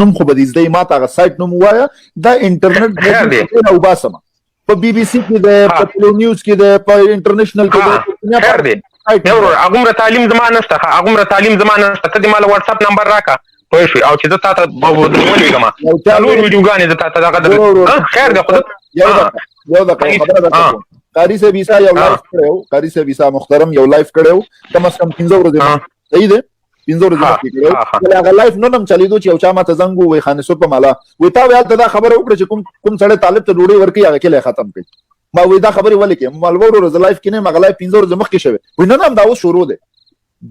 نوم خو به دې زده ما ته هغه سایټ نوم ووایه دا انټرنیټ او باسمه په بي بي سي کې ده په ټیلو نیوز کې ده په انټرنیشنل کې ده خیر دی هغومره تعلیم زما نشته ته دې ماله واتس اپ نمبر راکړه پوه شوې او چې زه تا ته ولېږم څلور ویډیوګانې زه تا ته دغه خیر دی خو یو دقیقه خبره درته قاری صاحب عیسی یو لایف کړو قاری صاحب عیسی محترم یو لایف کړو کم از کم 15 ورځې صحیح ده 15 ورځې کړو هغه لایف نو نم چلیدو چې یو چا ماته زنګ وای خانه سو په مالا وای تا ویل ته دا خبره وکړه چې کوم سړی طالب ته ډوډۍ ورکړي هغه کې ختم کړي ما وای دا خبره ولې کې مالور ورځ لایف کې نه مغه لایف 15 ورځې مخکې شوی وای نه دا اوس شروع ده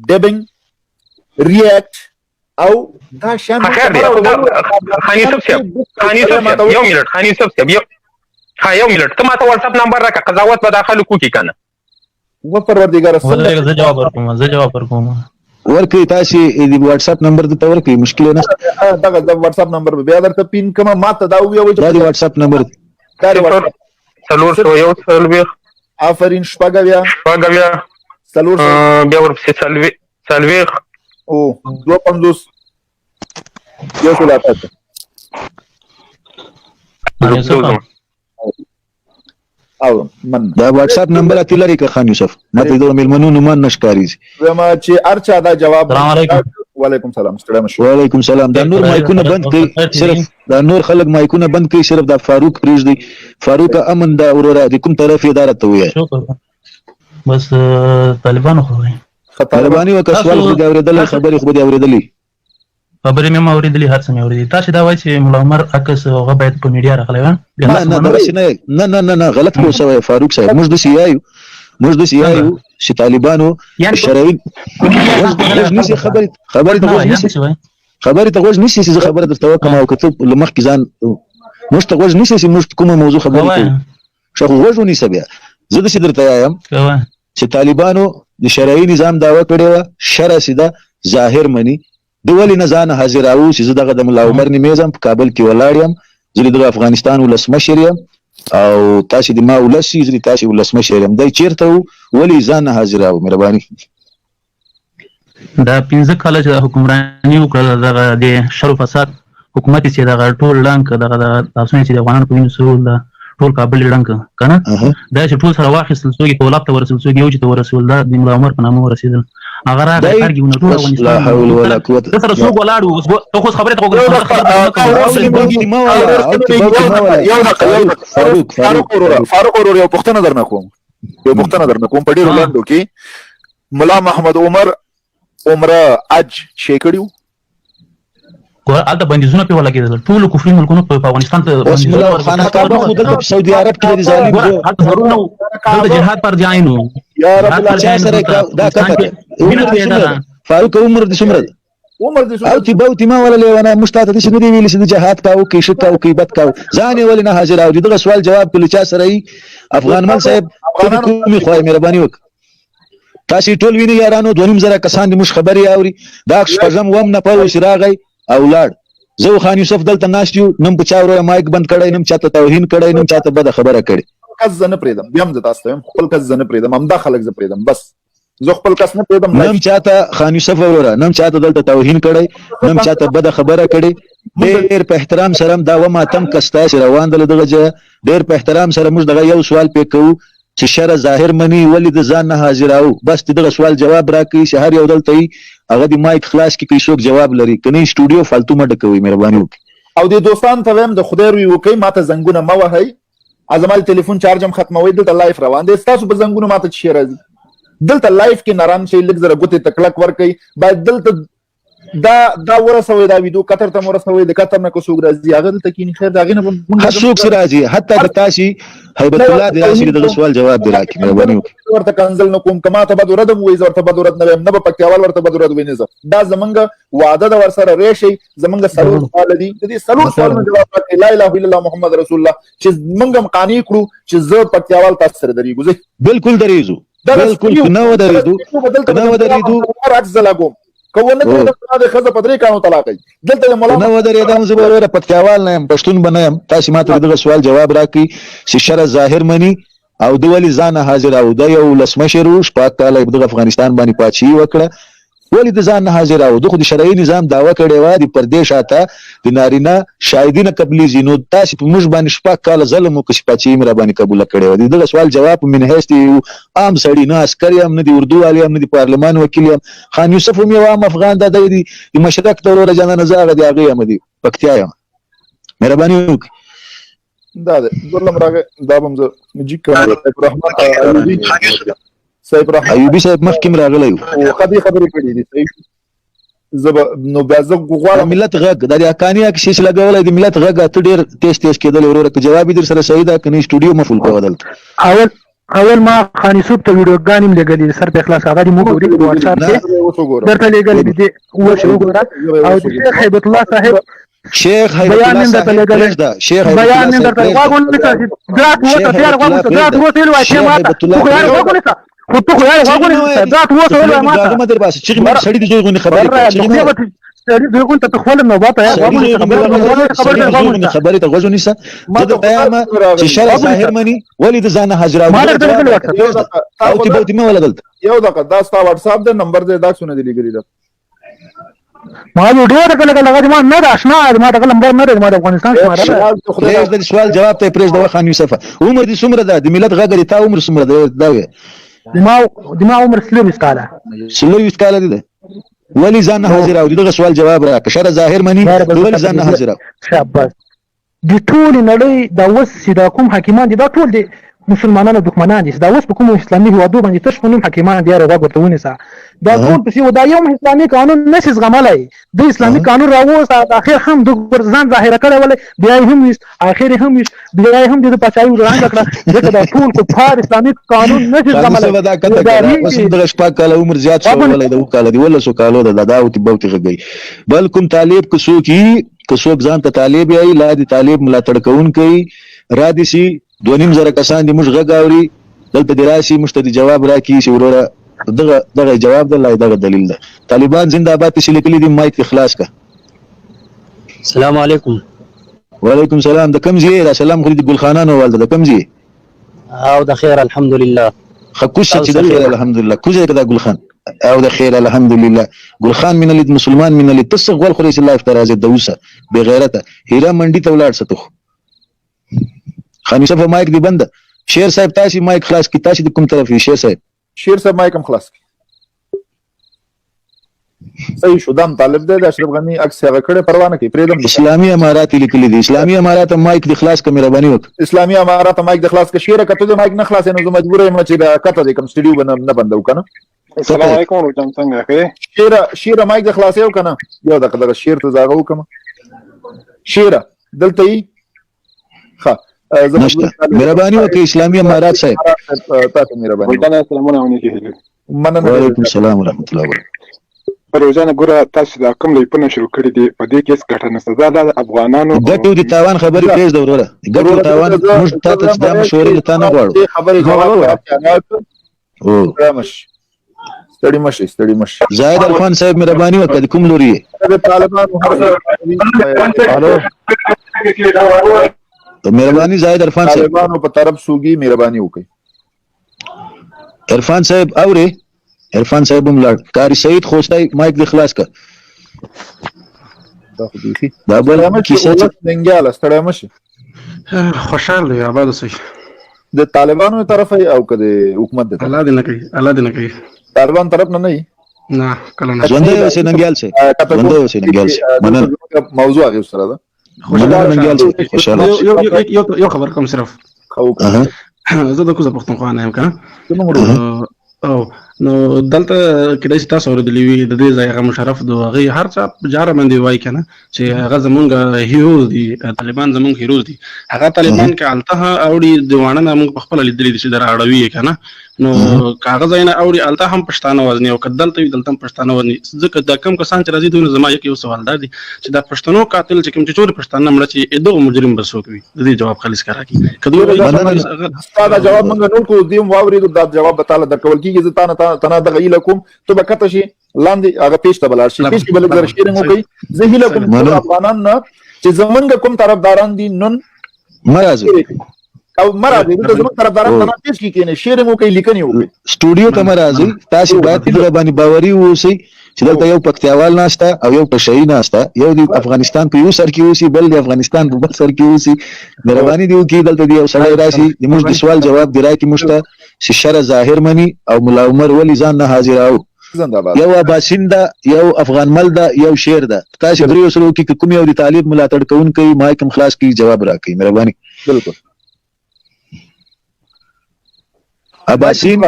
ډبینګ ریاکټ او دا شان خانی صاحب یو منټ خانی صاحب یو منټ ته ماته واتس اپ نمبر راکړه قضاوت به داخله کوکی کنه و پروردګار سره زه جواب ورکوم ورکړئ تاسو د واتس اپ نمبر ته ورکړئ مشکل نه دا د واتس اپ نمبر بیا درته پین کما ماته دا ویو دا د واتس اپ نمبر څلور سو یو څلوېښت آفرین شپږ څلور بیا ورپسې څلوېښت او 250 یو سل اته او من دا واتس اپ نمبر اتل لري که خان یوسف ماته د ملمنو نومان نشکاری زما چې ارچا دا جواب وعلیکم السلام ستړی مشو وعلیکم السلام دا نور مایکونه بند کړئ صرف دا نور خلک مایکونه بند کړئ صرف دا فاروق پریږدي فاروق امن دا وروره د کوم طرف اداره ته وایي بس طالبانو خو طالبانی وکړ سوال خو اوریدل خبرې خو دې اوریدلې خبرې مې اوریدلې هر څه مې اوریدلې تاسو دا وایي چې مولا عمر عکس هغه باید په میډیا راغلی نه غلط کوو سوی فاروق صاحب موږ د سیایو چې طالبانو شرعي خبرې ته غوږ نیسي چې خبره درته وکړم او که ته له مخکې ځان موږ ته غوږ نیسي چې موږ کومه موضوع خبرې کوو ښه خو غوږ ونیسه بیا زه داسې درته وایم چې طالبانو د شرعي نظام دعوه کړې وه شرع سیده ظاهر مني د ولې نه ځان حاضراو چې زه دغه د ملا عمر نیمې ځم په کابل کې ولاړ یم زه دغه افغانستان ولسمشر یم او تاسو د ما ولس یې زه تاسو ولسمشر یم دی چیرته ولې ځان حاضراو مهرباني دا 15 کاله چې حکمراني وکړه دغه د شر فساد حکومت چې دغه ټول لاند دغه تاسو چې د افغانانو په وینو سرول دا ټول کابل لاند کنه دا چې ټول سره واخیستل څوک په ولابت ورسول څوک یو چې ورسول دا د ملا عمر په نامه ورسېدل هغه راغی کارګونه ټول افغانستان لا حول ولا قوه سره څوک ولاړ اوس ته خو خبره ته فاروق ورور یو پوښتنه درنه کوم په ډیرو لاندو کې ملا محمد عمر عمره اج شي کړیو الته بندیزونه په ولګېدل ټول کفري ملکونو په افغانستان ته خانقاه خو د سعودي عرب کې ظالم د جهاد پر ځاینو یا رب العالمین سره دا کته فاروق عمر د سمرد او تی بوتی ما ولا لیوانا مشتاته د شنو دی ویل چې جهاد کاو کې شک کاو کې بد کاو ځان ولې نه حاضر او دغه سوال جواب کله چا سره افغان مل صاحب کومي خوای مهرباني وک تاسو ټول ویني یارانو 2.5 کسان د مش خبري اوري دا شپږم وم نه په شراغي اولاد زه خان یوسف دلته ناشتیو نم په چاوره مایک بند کړی نم چاته توهین کړی نم چاته بد خبره کړی کس زنه پریدم بیا هم د تاسو خپل کس زنه پریدم هم دا خلک ز پریدم بس زه خپل کس نه پریدم نم چاته خان یوسف وروره نم چاته دلته توهین کړی نم چاته بد خبره کړی ډېر په احترام سره دا و ما تم کستا روان دغه ډېر په احترام سره موږ دغه یو سوال پې کوو چې شر ظاهر مني ولې د ځان نه حاضراو بس دغه سوال جواب راکړي چې هر یو دلته هغه د مایک خلاص کې څوک جواب لري کني سټوډیو فالتو مډ کوي مهرباني وکړئ او د دوستان ته ویم د خدای روي وکي ماته زنګونه ما وهي ازمال ټلیفون چارج هم ختموي دلته لایف روان دي تاسو په زنګونه ماته شي راځي دلته لایف کې نران شي لږ زره ګوتې تکلک ور کوي باید دلته دا ورسوي دا ویډیو کتر ته ورسوي د کتر نه کو سوګ راځي هغه دلته کې خیر دا غینه موږ سوګ سره راځي حتی د تاسو هیبت الله د راشي د سوال جواب دی راکې مهرباني وکړئ ورته کنزل نو کوم کما ته بدورد وې ورته بدورد نه په پکتیاوال ورته بدورد ویني زه دا زمونږ وعده د ور سره ریشي زمونږ سلور سوال دي د دې سلور سوال جواب راکړي لا اله الا الله محمد رسول الله چې مونږ مقانی کړو چې زه پکتیاوال تاسو سره درېږو بالکل درېږو بالکل نو درېدو راځ زلاګو کوونه د خزه پدری کانو طلاق دلته مولانا نو درېدم زبر پکتیاوال نه پښتون بنم تاسو ماته دغه سوال جواب راکړي چې شر ظاهر مني او د ولی ځان حاضر او د یو لسمشر شپږ کاله د افغانستان باندې پاتشي وکړه ولې د ځان نه حاضر او د خو د شرعي نظام دعوه کړې وه د پردې شاته د نارینه شاهدینه قبلیږي نو تاسې په موږ باندې شپږ کاله ظلم وکړو چې پاچاهي مې راباندې قبوله کړې وه د دغه سوال جواب من حیث د یو عام سړي نه عسکر یم نه د اردو والی یم نه د پارلمان وکیل یم خان یوسف هم یو عام افغان دا د مشرق د وروره جانانه زه هغه د هغې یم د پکتیا یم مهرباني وکړئ دا ده ګورلم راغی دا به هم زه جیک کوم سیف رحمت ایوبي صاحب مخکې راغلی و خبرې کړې دي صحیح زه به نو بیا زه غواړم ملت غږ دا د حقاني اکسیس لګولی د ملت غږ ته ډېر تیز کېدلی وروره که جواب یې در سره صحیح ده که نه سټوډیو مه فول کوه دلته اول ما خان یوسف ته ویډیوګانې هم لېږلې سر په اخلاص هغه دې موږ ګوري په واټساپ کې درته لېږلې دي اوس وګوره او د شیخ هیبت الله صاحب شیخ هیبت الله صاحب پرېږده شیخ هیبت الله صاحب پرېږده خو ته خو یاره غوږونه دا ته اوس ویل ما هغه مدر باسي چې مې سړی د زوی غونې خبرې کوي سړی د غون ته خپل نو باته خبرې ته غوږ ونیسه زه د بیان چې شرع ظاهر مني ولې د ځان حاضر او تی بوتي مې ولا دلته یو دغه دا ستا واتساپ د نمبر دی دا څونه دی لګري دا ما ویډیو ته لګا ما نه آشنا ما د نمبر نه ما د افغانستان شماره د سوال جواب ته پرېږده خان یوسف عمر دې څومره ده د ملت غږ تا عمر څومره ده دا دما عمر 23 کاله 23 کاله دي ولې ځان حاضر او دغه سوال جواب راکړه شرع ظاهر مني ولې ځان حاضر او شاباش د ټول نړۍ دا وس چې دا کوم حکیمان دي دا ټول دي مسلمانانو دښمنان دي دا اوس په کوم اسلامي هیوادو باندې تاسو کوم حکیمان دي راغ ورته ونیسه دا ټول په دا یو اسلامي قانون نشي زغملای د اسلامي قانون راوځه د اخر هم د ځان ظاهر کړي ولې بیا هم اخر هم بیا هم د پچایو رانګ کړه دغه دا ټول کو فار اسلامي قانون نشي زغملای دا کته اوس د شپږ کاله عمر زیات شو ولې د کاله دی ولې سو کالو د داوتی بوتي غږی بل کوم طالب کو سو کی کو سو ځان ته طالب ای لا دي طالب ملاتړ کوون کوي را دي سي 2.5 کسان دي موږ غاوري دلته دراسي مشتدي جواب راکې چې وروره دغه جواب د لای دغه دلیل ده طالبان زنده باد چې لیکلي دي مایک اخلاص کا السلام علیکم وعلیکم السلام د کوم ځای دا سلام خو د ګلخانانو والده د کوم ځای او د خیر الحمدلله خکوش چې د خیر الحمدلله کوزه کدا ګلخان او د خیر الحمدلله ګلخان من الید مسلمان من الید تصغ خو رئیس الله افتراز دوسه بغیرته هیرا منډي ته ولاړ ستو خان یوسف مایک دی بند شیر صاحب تاسو مایک خلاص کی تاسو د کوم طرف یې شیر صاحب شیر صاحب مایک هم خلاص صحیح شو دام طالب دی د اشرف غنی عکس هغه کړه پروا نه کوي پریدم اسلامي امارات لیکلي دي اسلامي امارات مایک دی خلاص کا مهرباني وکړه اسلامي امارات مایک دی خلاص کا شیر کته د مایک نه خلاص نه زه مجبور یم چې دا کته د کوم سټډیو نه بندو کنه السلام علیکم ورحمت الله وبرکاته شیر مایک د خلاص یو کنه یو دغه شیر ته زاغو کوم شیر دلته ای ښه مهرباني وکړئ اسلامي امارات صاحب تاسو مهرباني سلامونه علیکم مننه وعلیکم السلام ورحمت الله وبرکاته پروژانه ګوره تاسو دا کوم لیپونه شروع کړی دي په دې کې ګټه نشته دا د افغانانو ګټو دي تاوان خبرې پریز دا وروره ګټو تاوان موږ تاسو د مشورې لته نه غواړو خبرې جواب او رامش ستړي مشي زاهد الخان صاحب مهرباني وکړئ کوم لوري د طالبانو مهرباني زاهد عرفان صاحب طالبانو په طرف سوګي مهرباني وکړي عرفان صاحب اوري عرفان صاحب هم لړ کاری سعید خوستای مایک د خلاص کا دا بل کیسه ننګاله ستړی مشي خوشاله دی آباد اوسئ د طالبانو طرف او کده حکومت د الله دې نه کوي طالبان طرف نه نه کله نه ژوندۍ اوسئ ننګیال سي ژوندۍ اوسئ ننګیال سي مننه موضوع هغه سره ده مننه ننګیال سي خوشاله یو خبر کوم صرف زه د کوزه پښتونخوا نه یم کنه او نو دلته کله چې تاسو اوریدلی وي د دې ځای هغه مشرف د هغه هر څه جاره باندې وای کنه چې هغه زمونږ هیروز دي طالبان زمونږ هیروز دي هغه طالبان کې الته اوړي دیوانه موږ په خپل لیدلې دي چې دراړوي کنه نو کاغذ نه اوړي الته هم پښتانه وزني او کدلته دلته پښتانه وزني ځکه دا کم کسان چې راځي دوی زما یو سوال دي چې دا پښتنو قاتل چې کوم چې چور پښتانه مړ چې دغه مجرم بسوکوي د دې جواب خالص کرا کی کدو دا جواب موږ نو کو دیم واوري دا جواب تعالی درکول کیږي ځ تنه دغه ایلکم ته بکته شي لاندې هغه پیش ته بلار شي پیش کې بل در شیرنګ وکي زه هیله کوم افغانان نه چې زمونږ کوم طرفداران دي نن مرزه او مرزه د زمونږ طرفداران نه پیش کې کینې شیرنګ وکي لیکنې وکي سټوډیو ته مرزه تاسو باید د باندې باوري اوسئ چې دلته یو پکتیاوال ناشته او یو پشهی ناشته، یو د افغانستان په یو سر کې اوسي، بل د افغانستان په بل سر کې اوسي. مهرباني دی وکړي دلته دی یو سړی راشي د موږ د سوال جواب دی راکړي موږ ته چې شر ظاهر مني او ملا عمر ولې ځان نه حاضراو. یو اباسین ده، یو افغان مل ده، یو شیر ده. تاسو دریو سره کې کوم یو د طالب ملاتړ کوونکی مایک خلاص کی جواب راکړي مهرباني. بالکل اباسین،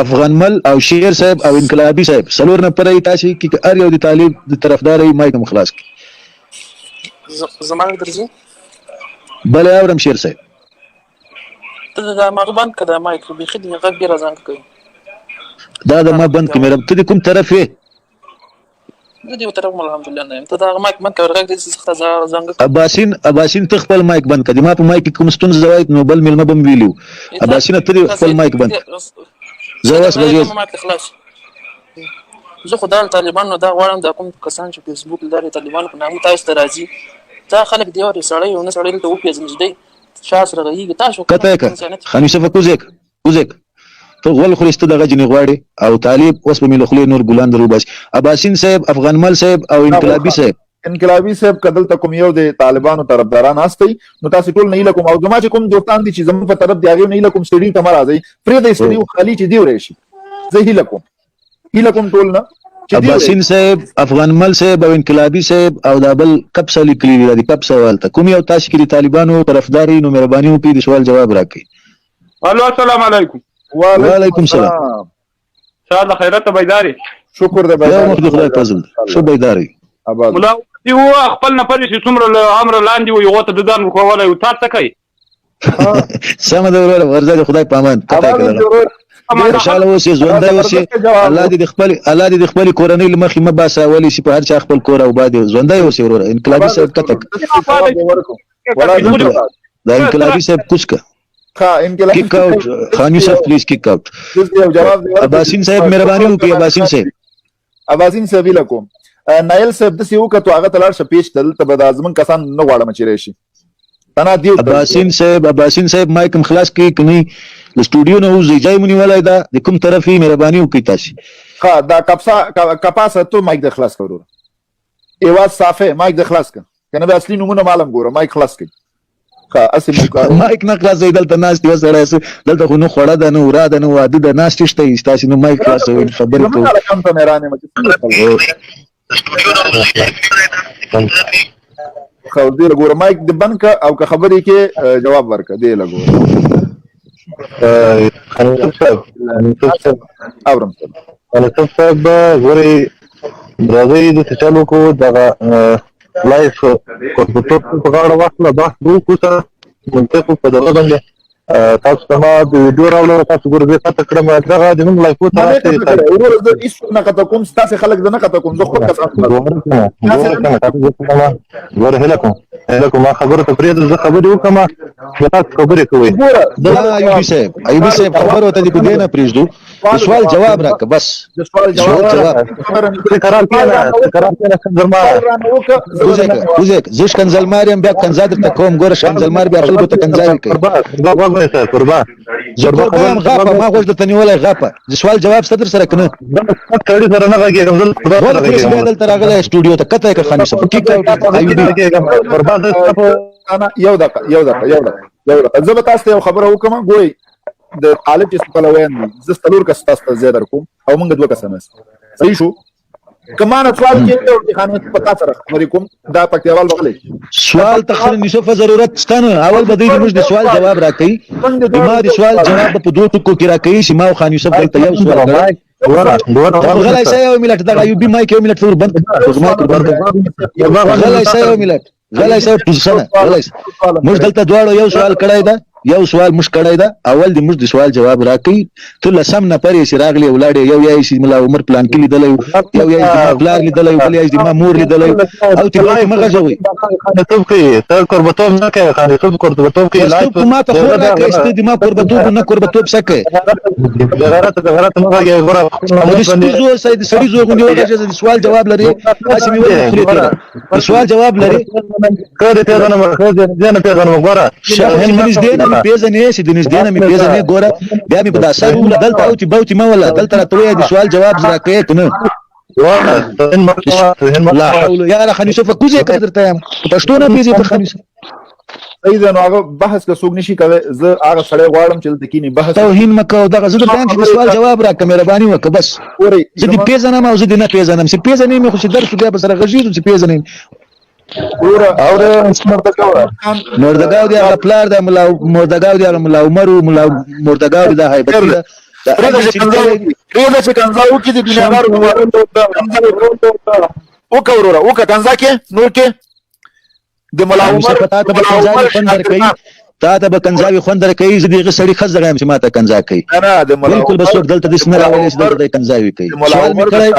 افغان مل او شیر صاحب او انقلابی صاحب سلور نه پرې تاسو کې هر یو د طالب د طرفدار مایک خلاص کی. زمان درځي بل اورم شیر صاحب ته دا مغبن کده مایک به خدمت غږ ډیر ځان کوي. دا د ما بند کې مې ته کوم طرف یې؟ زه دې طرف الحمدلله نه یم. ته دا مایک من کوي غږ دې څخه ځان اباسین ته خپل مایک بند کړي. ما په مایک کې کوم ستون زوایت نو بل ملمه بم ویلو. اباسین ته خپل مایک بند زه واس بجې زه خدای طالبانو دا غواړم دا کوم کسان چې فیسبوک لري طالبانو په نامه تاسو ته راځي دا خلک دی او سړی او نه سړی ته وپیژنځ دی شاس رغیږي تاسو کته خان یوسف کوزک ته غول خريسته دغه جنې غواړي او طالب اوس په ملخلي نور ګلان درو بس. اباسین صاحب، افغان مل صاحب او انقلابی صاحب کدل ته کوم یو د طالبانو طرفداران هستي نو تاسو ټول نه لکم او جما چې کوم دوستان دي چې زموږ په طرف دی هغه نه لکم سړي ته مرাজি پرې د سړي خالي چې دی ورشي زه هیلکم ټول نه. اباسین صاحب، افغان مل صاحب او انقلابی صاحب او دا بل کپسه لیکلی دی کپ سوال ته کوم یو تاسو کې طالبانو طرفداري نو مهرباني وکړئ د سوال جواب راکړئ. الو السلام علیکم. وعلیکم السلام. شاد خیرت بیداری. شکر دې بیداری. یا مخ خدای فضل شو بیداری. ملا دی و خپل نه پرې چې څومره امر لاندې وي غوته د ځان کوله او تاسو کوي. سم دا ورزه خدای پامان پتا کړل. خوشاله اوسې ژوندۍ اوسې الله دې د خپل کورنۍ لمخې مباسه ولې چې په هر چا خپل کور او باد ژوندۍ اوسې ورور. انقلابی صاحب کتک دا انقلابی صاحب کوڅ کا انقلابی کیک آؤٹ خان یوسف پلیز کیک آؤٹ. اباسین صاحب مهرباني وکړئ. اباسین صاحب لکم نایل صاحب د سیو کته هغه تلار شپېش تل ته به ازمن کسان نه غواړم چې راشي تنا دیو. اباسین صاحب مایک خلاص کی کني د سټوډیو نه وځي ځای مونږ ولای دا د کوم طرفي مهرباني وکړئ تاسو. ها دا کپاسه ته مایک د خلاص کړو ایواز صافه مایک د خلاص کړه کنه به اصلي نمونه معلوم ګوره مایک خلاص کړه. ها اسی مایک نه خلاص دی دلته ناس دی وسړی دلته خو نو خوړه ده نو را ده نو واده ده ناس تشته تاسو نو مایک خلاص وي خبرې کوو. کوم ته نه رانه خو دې لګور مایک د بنک او که خبرې کې جواب ورک دی لګور. اورم صاحب غوري برازي د چالو کو دغه لایف کوټ په غاړه واخله بحث وکړه منطقه په دغه باندې تاسو ته د ویډیو راوړل تاسو ګورئ تاسو کړم دغه د موږ لایف ته ورور د هیڅ نه کته کوم تاسو خلک نه کته کوم زه خود کسان ور هلکم ما خبره ته پرې زه خبرې وکم تاسو خبرې کوي. دا ایوبي صاحب خبر وته دي کو دینه پریږدو سوال جواب راک بس د سوال جواب قرار کړه کوزک زش کنزلماریم بیا کنزادر ته کوم ګور شنزلمار بیا خلکو ته کنزال کوي. قربان غاپه ما غوښ د تنیولای غاپه د سوال جواب ستر سره کنه کړي سره نه راګي خدای دلته راغله سټوډیو ته کته که خاني صاحب کیک ایوبي قربان انا یو دقه زه به تاسو ته خبره وکم ګورئ د طالب چې په لوین زه ستلور کس تاسو ته زیات کوم او موږ دوه کسان صحیح شو کمانه سوال کې او خانه پتا سره خبرې کوم دا پکتیوال بغلی سوال ته خل نشوف ضرورت ستنه اول بدی موږ د سوال جواب راکړي ما د سوال جواب په دوه ټکو کې راکړي چې ما او خان یوسف دلته یو سوال غواړم غلای سای او ملت دا ایوبي مایک یو ملت ور بند غلای سای او ملت غلای سای پوزیشن غلای موږ دلته دواړو یو سوال کړای دا یو سوال مش کړای دا اول د موږ د سوال جواب راکړي ته لسم نه پرې چې راغلی ولاړ یو یې چې ملا عمر پلان کې لیدل یو یې د پلان لیدل بل یې د مامور لیدل او ته مغه جوړي ته کې ته قربتوب نه کوي خان ته قربتوب کې لایف ما ته خو راکې است د ما قربتوب نه قربتوب سکه غیرت نه راګي غره سید سړي زو غونډه د سوال جواب لري اسمي وایي سوال جواب لري کړه ته نه مرخه نه پیغام غره شهر می پیژنې چې د نږدې نه می پیژنې ګوره بیا می په داسې ولا دلته او چې بوتي ما ولا دلته راته د سوال جواب زرا کوي کنه لا حول یا را خنیسه فکوزه کړه درته یم پښتو نه پیږي ته خنیسه ایدا نو هغه بحث که څوک نشي کوي زه هغه سړی غواړم چې دلته کینی بحث توهین مکو دغه زه درته چې سوال جواب راکړه مهرباني وکړه بس زه دې پیژنم او زه دې نه پیژنم چې پیژنې مې خو چې درس بیا به سره غږیږو چې پیژنې مردګاو دی هغه پلار د مردګاو دی هغه ملا عمر ملا مردګاو دی د هیبت دی ریاضه چې کنځاو کې د دنیاګارو وکړه کنځا کې نور کې د ملا عمر تا ته به کنځاوي خوند کوي تا ته به کنځاوي خوند کوي زه دغه سړي خز دغه چې ماته کنځا کوي بالکل بس څوک دلته د اسمه راولې چې دلته کنځاوي کوي سوال مې کړی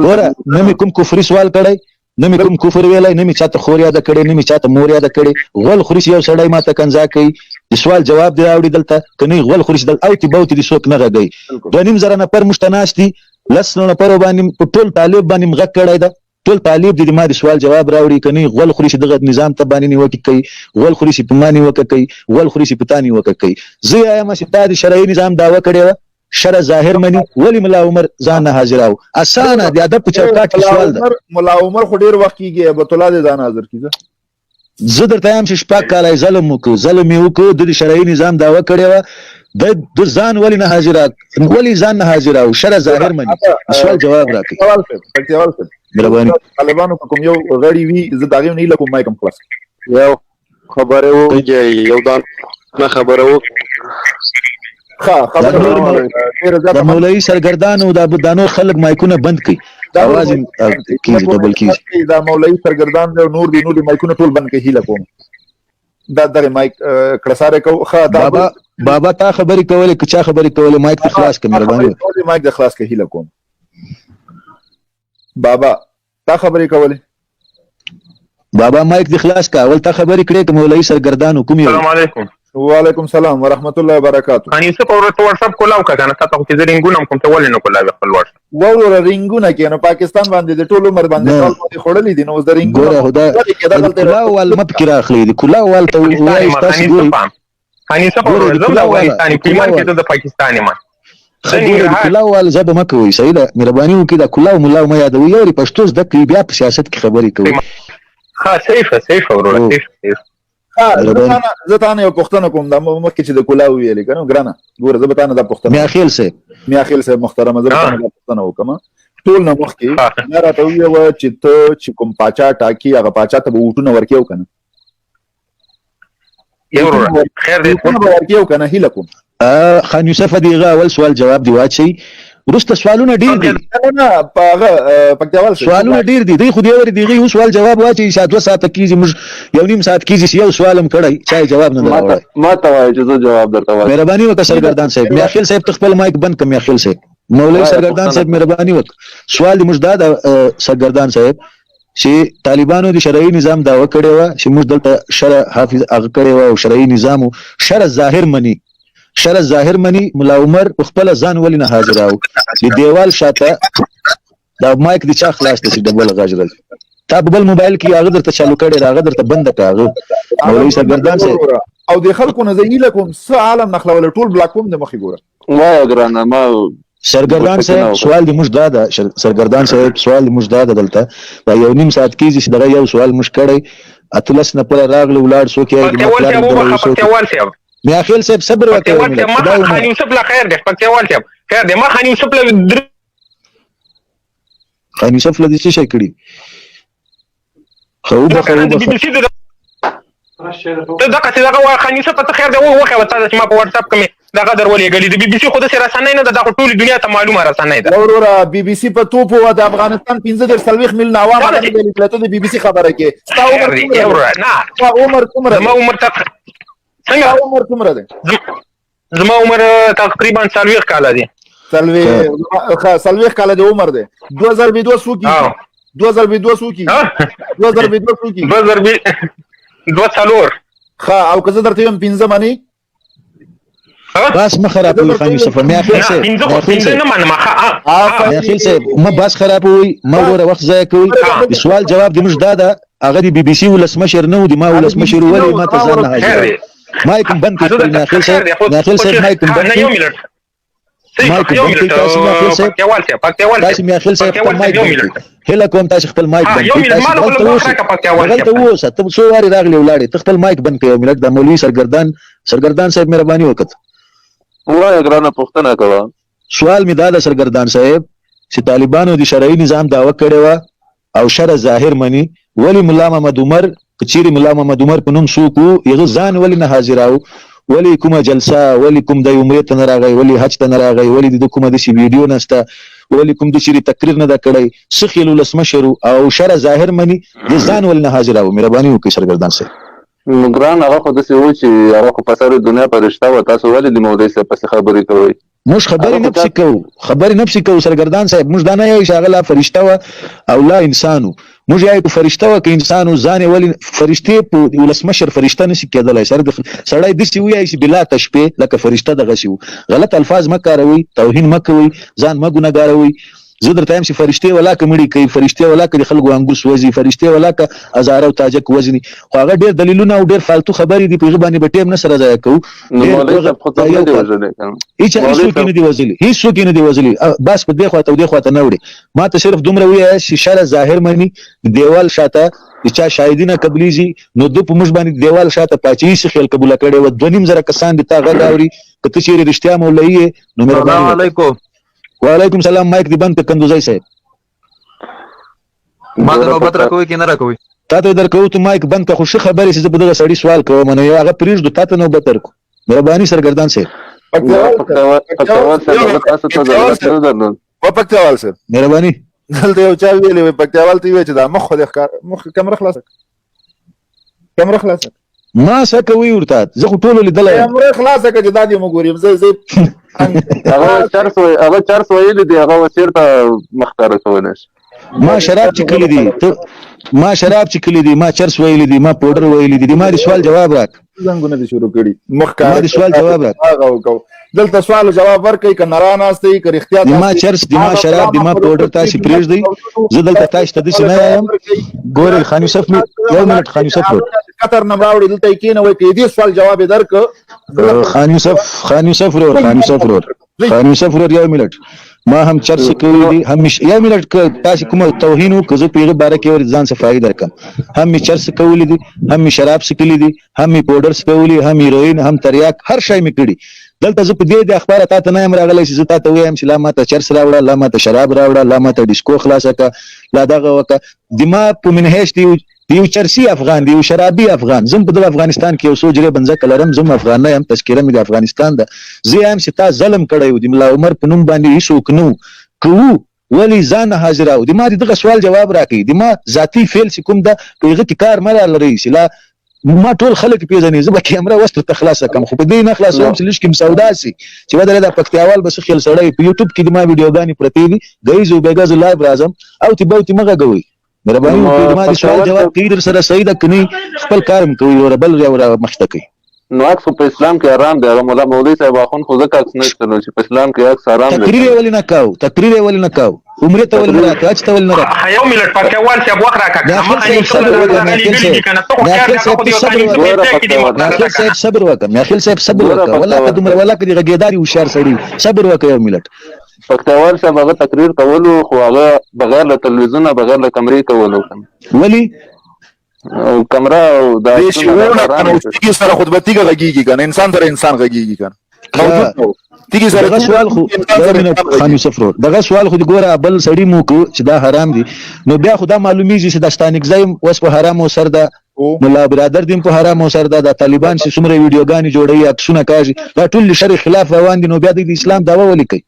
ګوره نه مې کوم کفري سوال کړی نه مې کوم کفر ویلای نه مې چاته خور یاد کړی نه مې چاته مور یاد کړی غول خوري یو سړی ماته کنځا کوي د سوال جواب دی راوړي دلته کني غول خوري دل او تی بوت دي څوک نه غږی 2.5 زره نفر مشتناشتي لسنو نفر باندې ټول طالب باندې مغ کړی دا ټول طالب دي ما د سوال جواب راوړي کني غول خوري دغه نظام ته باندې نیوکه کوي غول خوري په مانی وکه کوي غول خوري په تانی وکه کوي زه یم چې تا د شرعي نظام داوا کړی شرع ظاهر منی ولی ملا عمر ځان نه حاضراو اسانه دی ادب په چوکاټ کې سوال ده ملا عمر خو ډیر وخت کیږي ابو الله دې ځان حاضر کیږي زه درته یم چې شپږ کاله ظلم وکړو د شرعي نظام داوا کړی و د ځان ولی نه حاضر ولی ځان نه حاضراو شرع ظاهر منی سوال جواب راکړي مهرباني طالبانو کوم یو غړي وی زه داغه نه لکم مایکم خلاص یو خبره وکړي یو دا نه خبره د مولوي سرګردان او د بدانو خلک مایکونه بند کړي اواز کیږي ډبل کیږي دا مولوي سرګردان او نور دی مایکونه ټول بند کړي هله کوم دا دغه مایک کړساره کو خا بابا تا خبري کولې کچا خبري کولې مایک ته خلاص کړه مهرباني مایک ته خلاص کړه هله کوم بابا تا خبري کولې بابا مایک ته خلاص کړه اول تا خبري کړې ک مولوي سرګردان حکم یو السلام علیکم وعلیکم السلام ورحمت الله وبرکاته اني څه په واتس اپ کولاو کنه تاسو چې رینګونه کوم ته ولې نه کولاو خپل واتس وو رینګونه کې نو پاکستان باندې د ټولو مر باندې خړلې دي نو د رینګونه کولاو ول مپکر اخلي دي کولاو ول ته وایي تاسو ګوري اني څه په زموږ افغانستاني پیمان کې د پاکستاني ما کولاو ول زب مکوي صحیح ده مهرباني وکړه کولاو مولا ما یادوي یو پښتو زده کوي بیا په سیاست کې خبرې کوي ها سیف ورو سیف زه تانه یو پښتنه کوم د مکه چې د کولاو ویل کنه ګرانه ګوره زه به تانه د پښتنه میاخیل سه محترم زه تانه د پښتنه وکم ټول نو مخکې نه راته ویو چې ته چې کوم پاچا ټاکی هغه پاچا ته ووټونه ورکیو کنه یو خیر دې ورکیو کنه هله کوم خان یوسف دیغه اول سوال جواب دی واچي ورسته سوالونه ډیر دي نه پاغه پکتیوال سوالونه ډیر دي دی خو دی ور دیغه یو سوال جواب واچي شاید 2 ساعت کیږي موږ یو نیم ساعت کیږي یو سوالم کړی چای جواب نه راوړی ما ته وایي چې زه جواب درته وایم مهرباني وکړه سرګردان صاحب میاخیل صاحب خپل مایک بند کړه میاخیل صاحب مولوی سرګردان صاحب مهرباني وکړه سوال دی مجدد سرګردان صاحب چې طالبانو د شرعي نظام داوا کړی و چې موږ دلته شرع حافظ هغه کړی و او شرعي نظام شرع ظاهر منی شرع ظاهر منی ملا عمر خپل ځان ولې نه حاضراو د دیوال شاته دا مایک د چا خلاص ته ډبل غاجرل تا په بل موبایل کې هغه درته چالو کړی هغه درته بند کړه مولوي سرګردان صاحب او د خلکو نه زیله کوم څه عالم نخلول ټول بلاکوم د مخې ګوره ما ګرانه ما سرګردان صاحب سوال دی مجدد سرګردان صاحب سوال مجدد دلته دا یو نیم ساعت کیږي چې دا یو سوال مش کړی اتلس نه پر راغله ولاړ سو کې میاخیل صاحب صبر وکړئ خان یوسف لا خیر دی پکتیوال صاحب خیر دی ما خان یوسف له خان یوسف له څه شي کړی خو ته دا کته خان یوسف ته خیر دی وخه وتا چې ما په واتس اپ کې دا قدر ولې غلي د بي بي سي خو د سره سنای نه د ټول دنیا ته معلومه رسنۍ ده ورور بي بي سي په توپ او د افغانستان 15 مليون عوام باندې د پلاتو د بي بي سي خبره کې ستا عمر کومره ما عمر څنګه عمر کومره ده زما عمر تقریبا 40 کال دی 40 کال د عمر ده 2002 سو کی 2002 سو کی 2002 سو کی 2002 ها او که زه درته یم 15 مانی بس ما خراب وي خان یوسف میاخیل صاحب ما بس خراب وي ما ور وخت ځای کوي سوال جواب دی مش دادا هغه دی بي بي سي ولس مشر نه دی ما ولس مشر ولی ما ته ځان نه حاضر مایک بند کړئ میاخیل صاحب مایک بند مایک بند تاسو میاخیل صاحب تاسو میاخیل صاحب خپل مایک بند هله کوم تاسو خپل مایک بند غلط اوسه ته څو واری راغلی ولاړې ته خپل مایک بند کړې ملت د مولوي سرګردان صاحب مهرباني وکړه وای ګرانه پوښتنه کوه سوال می دا د سرګردان صاحب چې طالبانو د شرعي نظام دعوه کړې و او شرع ظاهر مني ولی مولا محمد عمر کچيري مولا محمد عمر په نوم څوک یغه ځان ولی نه حاضراو ولی کومه جلسه ولی کوم د عمره ته نه راغی ولی حج ته نه راغی ولی د کومه د شی ویډیو نسته ولی کوم د شری تقریر نه دا کړی سخیل لسمه شروع او شرع ظاهر مني د ځان ول نه حاضراو مهرباني وکړئ سرګردان صاحب ګران هغه خو د سی و چې هغه په سره دنیا پرشته و تاسو ولې د مولوی صاحب په خبرې کوي مش خبرې نفسي کو سرګردان صاحب مش دا نه یې شاغله فرشته و او لا انسانو موږ یې په فرشته و کې انسانو ځان ولی فرشته په ولسمشر فرشته نشي کېدلای سړی د سی وایي چې بلا تشبيه لکه فرشته دغه شی غلط الفاظ مکاروي توهین مکوي ځان مګونګاروي زه درته هم چې فرشته ولا کمړي کوي فرشته ولا کې خلکو انګوس وځي فرشته ولا ک هزار او تاجک وزني خو هغه ډېر دلیلونه او ډېر فالتو خبرې دي په غبانې به ټیم نه سره ځای کوو هیڅ نه دی وزلي بس په دې خواته او دې خواته نه وړي ما ته صرف دومره وایي چې شرع ظاهر مني دیوال شاته چې شاهدینه قبليږي نو د په مش باندې دیوال شاته پاچی سي خیال قبول کړي و 2.5 کسان دي تا غاوري کته چیرې رښتیا مولوی نو مهرباني علیکم وعلیکم سلام مایک دی بند په کندوزای صاحب ما د نوبت راکوي کې نه راکوي تاسو درکو ته مایک بند که خوشي خبرې چې په دغه سړی سوال کوم نه هغه پریږدو تاسو نوبت درکو مهرباني سرګردان صاحب پکتیوال سر مهرباني دلته یو چا ویلې پکتیوال تی وی چې دا مخ کمره خلاص ما سکوي ورته زه ټولو لیدل کمره خلاصه کړه دا دې مګوریم زه هغه چرس ویلي دی هغه وسیر ته مختار کولای شي ما شراب چکلی دي ما چرس ویلي دي ما پودر ویلي دي ما سوال جواب راک زنګونه دي شروع کړي ما سوال جواب راک دلته سوال جواب ورکړي ک ناراناستي ک اختیار ما چرس دي ما شراب دي ما پودر تاسو پریږ دی زه دلته تاسو ته د نه یم ګورل خان یوسف می یو منټ خان یوسف قطر نه راوړي دلته کینه وای کې دې سوال جواب درک خان یوسف ور یو منټ ما هم چرس کوي دي هم یو منټ تاسو کوم توهین او کزه پیغه باره کې ور ځان صفای درکم هم چرس کوي دي هم شراب سکلی دي هم پودر سکولي هم هیروین هم تریاک هر شی میکړي دلته زه په دې د اخبارات ته نه یم راغلی چې زه تاسو وایم چې لا ماته چرس راوړه لا ماته شراب راوړه لا ماته ډیسکو خلاصه کا لا دغه وکه دماغ په منهج دی یو چرسی افغان دی یو شرابي افغان زم په افغانستان کې یو سوجره بنځه کلرم زم افغان نه یم تذکره مې د افغانستان ده زه هم چې تا ظلم کړی دی ملا عمر په نوم باندې هیڅ وکنو کو ولی ځان حاضر او د ما دغه سوال جواب راکړي د ما ذاتی فعل کوم ده پیغه کې کار مله لري چې لا ما ټول خلک پیژنې زه به کیمرا وستر تخلاص کم خو په دې نه خلاصوم چې لږ کوم سودا سي چې بدل د پکتیاوال بس خل سړی په یوټیوب کې د ما ویډیوګانی پرتی دي غیزو بیګاز لایو راځم او تی بوتی مګه غوي مهرباني وکړئ ما د سوال جواب کړئ سره صحیح ده کني خپل کارم کوي او بل یا مخته کوي نو اکس په اسلام کې آرام دی هغه مولوی صاحب اخون خو ځکه اکس نه چلو چې په اسلام کې اکس آرام دی تقریر ولې نه کاو عمره ته ولې نه راځي ته ولې نه راځي یو ملت پکوال چې ابو اخرا کا صبر وکړه ولا قدم ولا کدي غګیداري هوشار سړی صبر وکړه یو ملت پکتیوال صاحب هغه تقریر کولو خو هغه بغیر له تلویزیون بغیر له کمرې کولو ولی کمره او د تیګي سره خطبتي غږیږي کنه انسان سره انسان غږیږي کنه موجود تیګي سره دغه سوال خو خان یوسف رو دغه سوال خو د ګوره بل سړی مو کو چې دا حرام دي نو بیا خدا معلومیږي چې د ستانیک زایم وس په حرام او سر ده مولا برادر دیم په حرام او سر ده د طالبان چې څومره ویډیوګانی جوړي عکسونه کوي دا ټول شرع خلاف روان دي نو بیا د اسلام دعوه ولیکي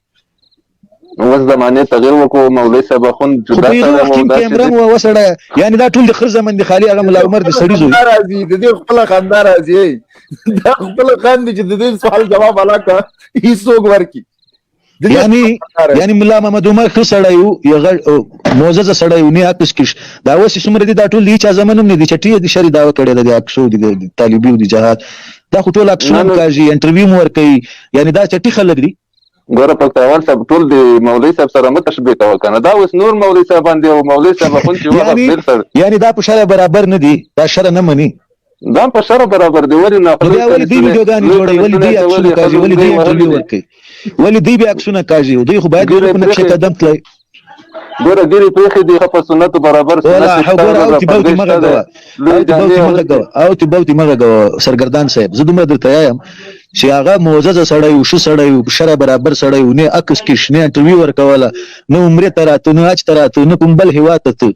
اوس زمانه تغیر وکړو مولوی صاحب خون جدا سره کیمرا مو وسړه یعنی دا ټول د خر زمن دي خالی هغه ملا عمر د سړی زوی راځي د دې خپل خاندار راځي دا خپل خاند چې د دې سوال جواب علاقه هیڅوک ورکی یعنی ملا محمد عمر خسړی یو موزه سړی نه اکس کش دا وس څومره دي دا ټول دي چې زمنم نه دي چټي دي شری دا کړي د اکسو دي طالبي دي جهاد دا ټول اکسون کوي انټرویو مور کوي یعنی دا چټي خلک دي ګوره پکتیوال صاحب ټول د مولوی صاحب سره متشبه کول کنه دا اوس نور مولوی صاحب باندې او مولوی صاحب خون چې وغه بیر سره یعنی دا په شرع برابر نه دي دا شرع نه مني دا په شرع برابر دی ولی نه ولی دی ویډیوګانی جوړي ولی دی اکشن کوي ولی دی انټرویو ورکي ولې دوی بیا عکسونه کاږي دوی خو باید نقش قدم تللی ګوره ګیرې پرېښې دي ښه په سنتو برابر او تی بوتې مغه کوه سرګردان صاحب زه دومره درته وایم چې هغه معززه سړی و ښه سړی و شرع برابر سړی و نه عکس کش نه انټرویو ورکوله نه عمرې ته راته نه حج ته راته نه کوم بل هېواد ته ته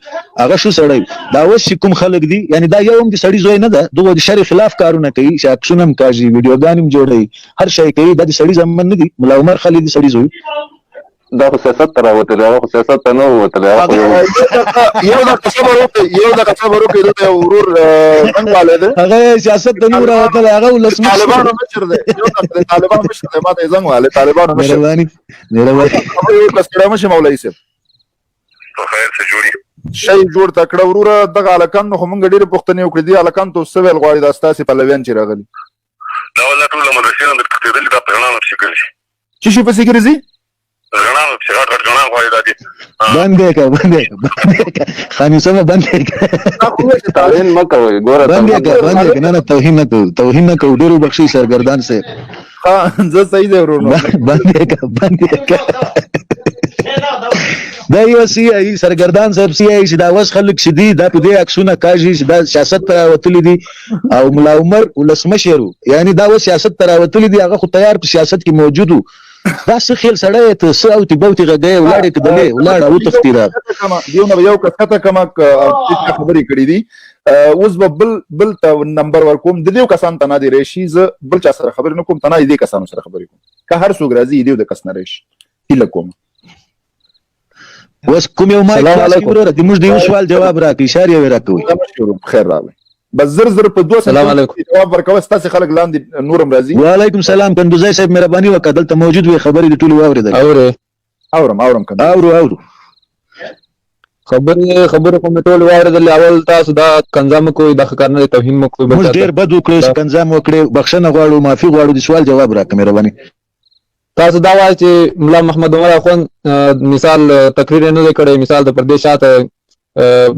هغه ښه سړی دا اوس چې کوم خلک دي یعنې دا یو هم د سړي زوی نه ده دغه د شرع خلاف کارونه کوي چې عکسونه هم کاږي ویډیوګانې هم جوړوي هر شی کوي دا د سړي زمن نه دي ملا عمر خالد د سړي زوی دا خو سیاست ته راوتلی هغه خو سیاست ته نه ووتلی یو دقیقه صبر وکړئ دلته یو ورور زنګ والی دی هغه سیاست ته نه راوتلی هغه ولسمشر طالبانو مشر دی یو دقیقه د طالبانو مشر دی ما ته یې زنګ والی طالبانو مشر خبرې وکړه ستړی مه شي مولوي صاحب شی جوړ ته کړه وروره دغه هلکان نو خو مونږ ډېرې پوښتنې وکړې دي هلکان ته څه ویل غواړي دا ستاسې پلویان چې راغلي دا والله ټول مدرسې نه درته تېرېدلي دا په رڼا نه پسې ګرځي څه شي پسې ګرځي رڼا نه پسې غټ غټ رڼا غواړي دا دي بندې که خان یوسفه بندې که توهین مه کوئ ګوره بندې که نه توهین نه کوو ډېر وبخښئ سرګردان صاحب زه صحیح دی ورور بندې که دا یو سیاسي سرګردان صاحب سیاسي چې دا اوس خلک چې دي دا په دې عکسونه کاږي چې دا سیاست ته راوتلي دي او ملا عمر ولسمشر یعنی دا اوس سیاست ته راوتلي دي هغه خو تیار په سیاست کې موجود و دا څه خیل سړی ته څه اوتې بوتې غږی ولاړې کدلې ولاړه وتښتي راغله دیو نه یو کس کته کمه خبرې کړې دي اوس به بل ته نمبر ورکوم د دې کسان ته نه دی راشي زه بل چا سره خبرې نه کوم ته نه دې کسانو سره خبرې کوم که هر څوک راځي دې د کس نه راشي هیله کوم اوس کوم یو مایک خلاص کړو ورته موږ د یو سوال جواب راکړي اشاره یې راکوي خیر راغلی بس زر په 2 سنټ جواب ورکوه ستاسې خلک لاندې نورم راځي وعلیکم سلام کندوزی صاحب مهرباني وکړه دلته موجود وي خبرې د ټولې واورېدلې اورم خبرې کوم ټول واورېدلې اول تاسو دا کنځام کوئ دا ښه کار نه دی توهین مه کوئ موږ ډېر بد وکړو چې کنځام وکړې بخښنه غواړو معافي غواړو د سوال جواب راکړه مهرباني تاسو دا وایئ چې ملا محمد عمر اخوند مثال تقریر نه دی کړی مثال د پردې شاته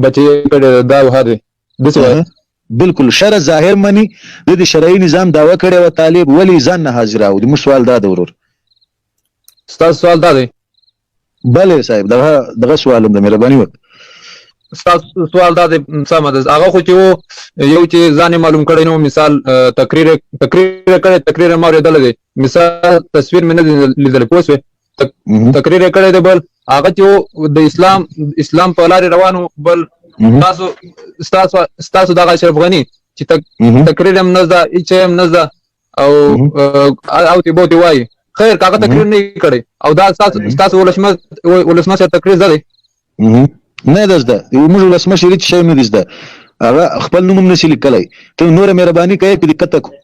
بچې کړی دا وها دی داسې وایي بالکل شرع ظاهر مني د دې شرعي نظام دعوه کړې وه طالب ولې ځان نه حاضراو د موږ سوال دا ده ورور ستاسو سوال دا دی بلې صاحب دغه سوال هم ده مهرباني وکړه ستاسو سوال دا دی سمه ده هغه خو چې و یو چې ځان یې معلوم کړی نو مثال تقریر کړی تقریر یې ما اورېدلی دی مثال تصویر مې نه دی لیدلی پوه شوې تقریر یې کړی دی بل هغه چې د اسلام په لارې روان و بل ستاسو دغه اشرف غني چې تقریر هم نه زده هېڅ شی هم نه زده او تی بوتې وایي خیر هغه تقریر نه یې کړی او دا ستاسو ولسمشر تقریر زده دی نه ده زده موږ ولسمشر هېڅ شی نه دي زده هغه خپل نوم هم نشي لیکلی ته نوره مهرباني کوې که دقت وکړو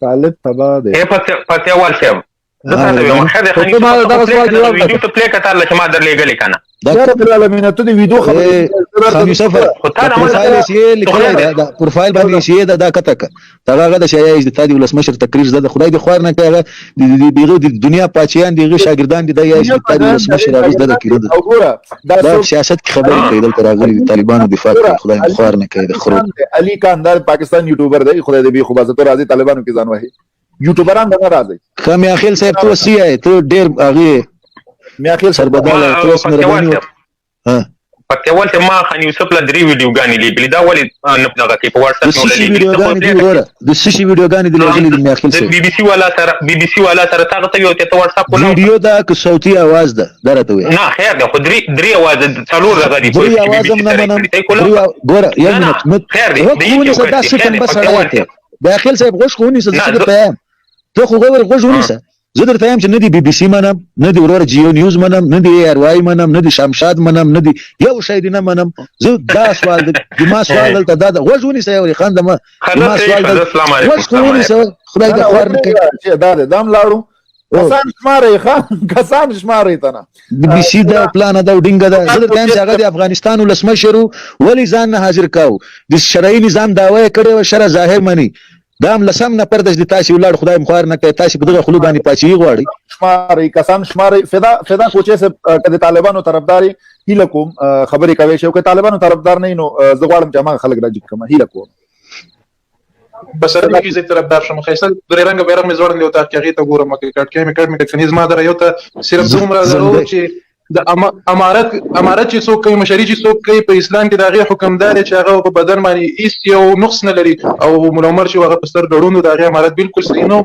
طالب تباه دی فتیوال صاحب زه تاسو یم خیر دی خني ویډیو ته پلی کتل چې ما درلېږلی که نه دا رب العالمین ته د ویډیو خبرې خان یوسف پروفایل یې لیکلی دا پروفایل باندې یې دا کته که هغه هغه د شایع د تا د ولسمشر تقریر زده د خدای د خوار نه کوي هغه د دنیا پاچیان د هغې شاګردان دي دا یې د تا د ولسمشر هغه زده ده کېده دا سیاست کې خبرې کوي دلته راغلي د طالبانو دفاع کوي خدای د خوار نه کوي د خرو علي خان دا پاکستان یوټیوبر دی خدای دې بې خوبه زه ته راځي طالبانو کې ځان وهي یوټیوبران نه راځي ښه میاخیل صاحب ته وسیه ته ډېر هغې میاخیل سربداله ته اوس مهرباني وکړه پکتیوال ته ما خان یوسف له 3 ویډیوګانې لیکلي دا ولې نه دغه کې په واتساپ د څه شي ویډیوګانې دي لیکلي دي میاخیل صاحب بي بي سي والا سره تاغه ته یو ته واتساپ کوله ویډیو دا که صوتي आवाज ده دا راته وایي نه خیر ده خو درې आवाज څلور دغه دي درې आवाज هم نه منم ګوره یو منټ خیر دی ونیسه دا سکن بس راوته داخل صاحب غوښ ونیسه زه درته یم ته خو غوښ ونیسه زه درته یم چې نه دی بي بي سي منم نه دی ورور جیو نیوز منم نه دی ار واي منم نه دی شمشاد منم نه دی یو شی دی نه منم زه دا سوال د ما سوال دلته دا غوښ ونیسه یو خان د ما سوال د غوښ ونیسه خدای د خوار نه کوي دا دم لاړو کسان شمارې خان کسان شمارې ته نه بي بي سي دا پلان دا ډینګ دا زه درته یم چې هغه د افغانستان ولسمشر ولې ځان نه حاضر کاو د شرعي نظام دعوه یې کړې وه شرع ظاهر مني دا هم لسم نفر د تاسې ولاړ خدای مخوار نه کوي تاسې په دغه خولو باندې پاچهي غواړئ شمارئ کسان شمارئ فدا کوچې صاحب که د طالبانو طرفدار هیله کوم خبرې کوی شي او که طالبانو طرفدار نه یې نو زه غواړم چې هماغه خلک راجګ کړم هیله کوم بسره کې زه طرفدار شم خیسه درې رنګ بیرغ مې زوړ لیو تا کې هغه ته ګورم کې کټ کې مې کټ مې کنيز ما در یو ته صرف دومره ضرور چې د امارت چې څوک کوي مشري چې څوک کوي په اسلام کې د هغه حکمدار چې هغه په بدن باندې ایست یو نقص نه لري او مولا عمر چې هغه په ستر ډړونو د هغه امارت بالکل صحیح نو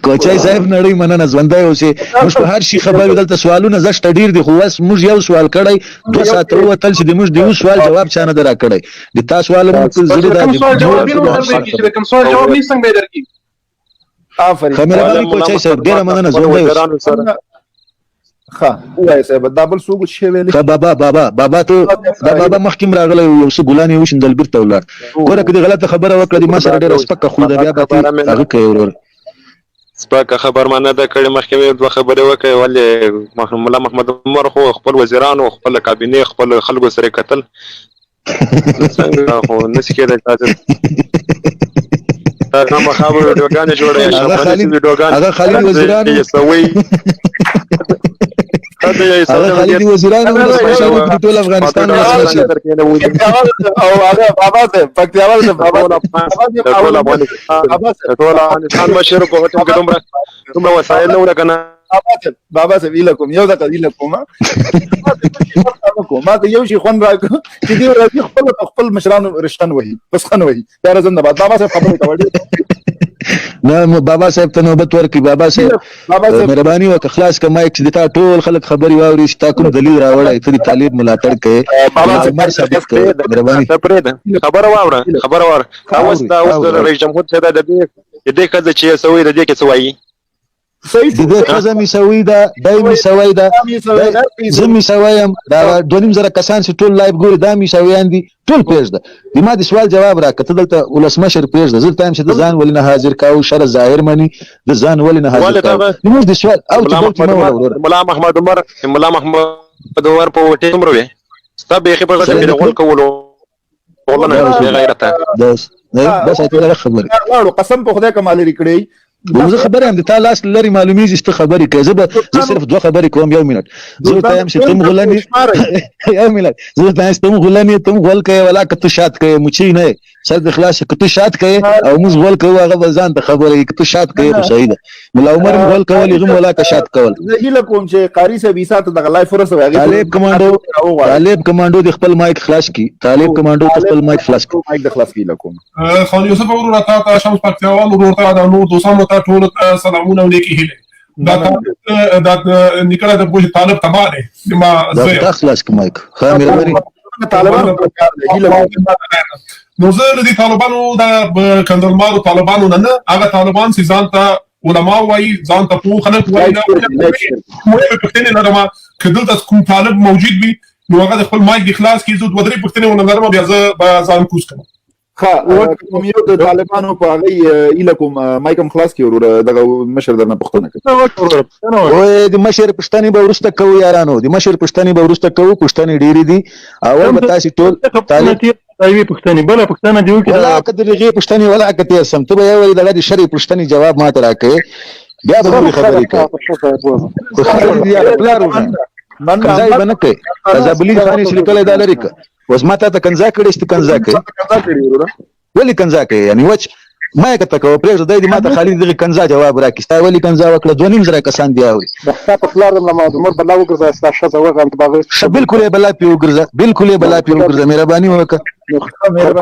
کوچای صاحب نړۍ مننه ژوندی اوسې موږ په هر شي خبر دلته سوالونه زشته ډیر دي خو بس موږ یو سوال کړی 2 ساعته وتل چې موږ د یو سوال جواب چانه درا کړی د تاسو سوال موږ زړه د سوال جواب نه درکې چې کوم سوال جواب نه څنګه به درکې خبره کوچای صاحب ډیر مننه ژوندی اوسې ها وای صاحب دا بل څوک چې ویل بابا ته دا بابا محکم راغلی یو څه ګلانی وشندل بیرته ولار ګوره کدي غلطه خبره وکړه ما سره ډېر سپکه خو دا بیا به هغه کوي ورور سپکه خبر ما نه ده کړې محکمې دوه خبرې وکړې ولې مولا محمد عمر خو خپل وزیرانو خپل کابینه خپل خلکو سره قتل څنګه خو نس کېدای تاسو دا ما خبرو ویډیوګانې جوړې هغه خالد وزیرانو خالد وزیرانو په ټول افغانستان او هغه بابا ته پکتیاوال ته بابا ټول افغانستان مشر په هټو کې دومره وسایل نه ورکنه بابا ته ویل کوم یو دغه ویل کوم ما ته یو شي خون راکو چې دی راځي خپل مشرانو رشتن وਹੀ بس خن وਹੀ پیار زنده‌باد بابا صاحب خبره کوي نه بابا صاحب ته نوبت ورکړي بابا صاحب مهرباني وکړه خلاص کما یک چې تا ټول خلک خبري واوري چې تا کوم دلیل راوړی ته د طالب ملاتړ کوي بابا عمر ثابت کوي مهرباني خبره واوره اوس رئیس جمهور ته د دې کده چې سوي د دې کې سوي د خزمي سوي دا دایمي سوي دا زمي سويم دا 2.5 کسان چې ټول لایف ګوري دا می سويان دي ټول پیژ ده د ما د سوال جواب راکته دلته ولسمشر پیژ ده زه تایم چې د ځان ولنه حاضر کاو شر ظاهر مني د ځان ولنه حاضر کاو موږ د سوال او مولا محمد عمر په وټه عمره ستاسو به خبره کوي د غول کولو ولنه غیرته بس ته خبره قسم په خدای کمال لري زه خبره هم د تا لاس لري معلومیږي چې خبرې کوي زه صرف 2 خبرې کوم یو منټ زه تایم چې تم غلني یو منټ زه تایم چې تم غلني تم غول کوي ولا کته شات کوي مچي نه سر د خلاص کته شات کوي او موږ غول کوي هغه ځان ته خبره کته شات کوي خو صحیح ده مولا عمر غول کوي غو ولا که شات کول زه هیله کوم چې قاری صاحب ایساته د لایف ورس واغی طالب کمانډو د خپل مایک خلاص کی طالب کمانډو خپل مایک خلاص کی مایک د خلاص کی لکم خان یوسف ورور تا شمس پکتیوال ورور تا د نور دوستانو ته ټول سلامونه ولیکي هله دا نکړه د بوج طالب تباره ما زه خلاص کی مایک خامل طالبانو نو زه د طالبانو د کندلمارو طالبانو نه هغه طالبان چې ځان ته علماء وایي ځان ته پوه خلک وایي دا مو پښتنه نه ما کله تاسو کوم طالب موجود وي نو هغه خپل مایک د خلاص کی زود ودرې پښتنه ونه لرم بیا زه ځان کوس کوم ها کوم یو د طالبانو په هغه الکم مایکم خلاص کی ورور دغه مشر درنه پښتنه کوي او د مشر پښتني به ورسته کوي یارانو د مشر پښتني به ورسته کوي پښتني ډيري دي اول به تاسو ټول طالب ایوي پښتني بل پښتنه دیو کې ولا کدرغه پښتني ولا کته سم ته به یو د شری پښتني جواب ما ته راکې بیا به خبرې کوي کنځای باندې کوي زابلی خاني چې کله دا لري اوس ماته ته کنځا کړي چې کنځا کوي ولې کنځا کوي یعنی وچ ما کته کو پرېږ د دې ماته خالد دغه کنځا جواب راکې ستا ولې کنځا وکړه 2.5 کسان دی اوري دا په خلار د عمر بلا وګرځي ستا شته وغه انت باغ بالکل بلا پی وګرځي بالکل بلا پی وګرځي مهرباني وکړه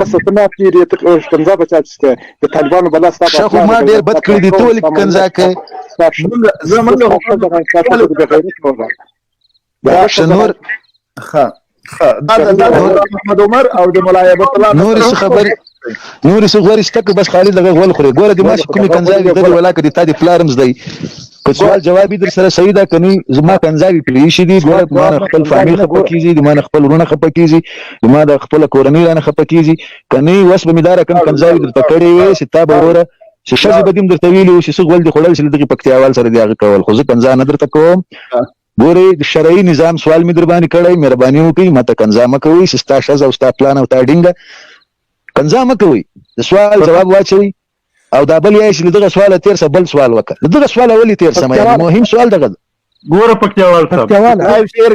قصه ته پیری ته کنځا بچاته د طالبانو بلا ستا شخو ما ډیر بد کړی دي ټول کنځا کوي زمونږ دا شنور ها دا محمد عمر او د مولا عبد الله نور څه خبرې شته بس خالد لګ غول خوري ګوره د ماش کومي کنځاوي د ولا کدي تا دي فلارمز دی که سوال جواب در سره صحیح ده کني زما کنځاوي پلی شي دي ګوره ما خپل فامیل خپل کیږي د ما خپل ورونه خپل کیږي د ما د خپل کورنۍ رانه خپل کیږي کني وس به مدار کم کنځاوي در پکړې وي چې تا به وره چې شذ بدیم درته ویلو چې څو ول دي خړل چې دغه پکتیاوال سره دی هغه کول خو ځکه کنځا نه درته کوم ګوره د شرعي نظام سوال می در باندې کړی مهرباني وکړئ ماته کنځا مکوئ ستا شذ او ستا پلان او تا ډینګه کنځا مکوئ د سوال جواب واچوي او دا بل یې چې دغه سوال تیر سه بل سوال وکړه دغه سوال ولې تیر سم مهم سوال دغه ګوره پکتیاوال صاحب شیر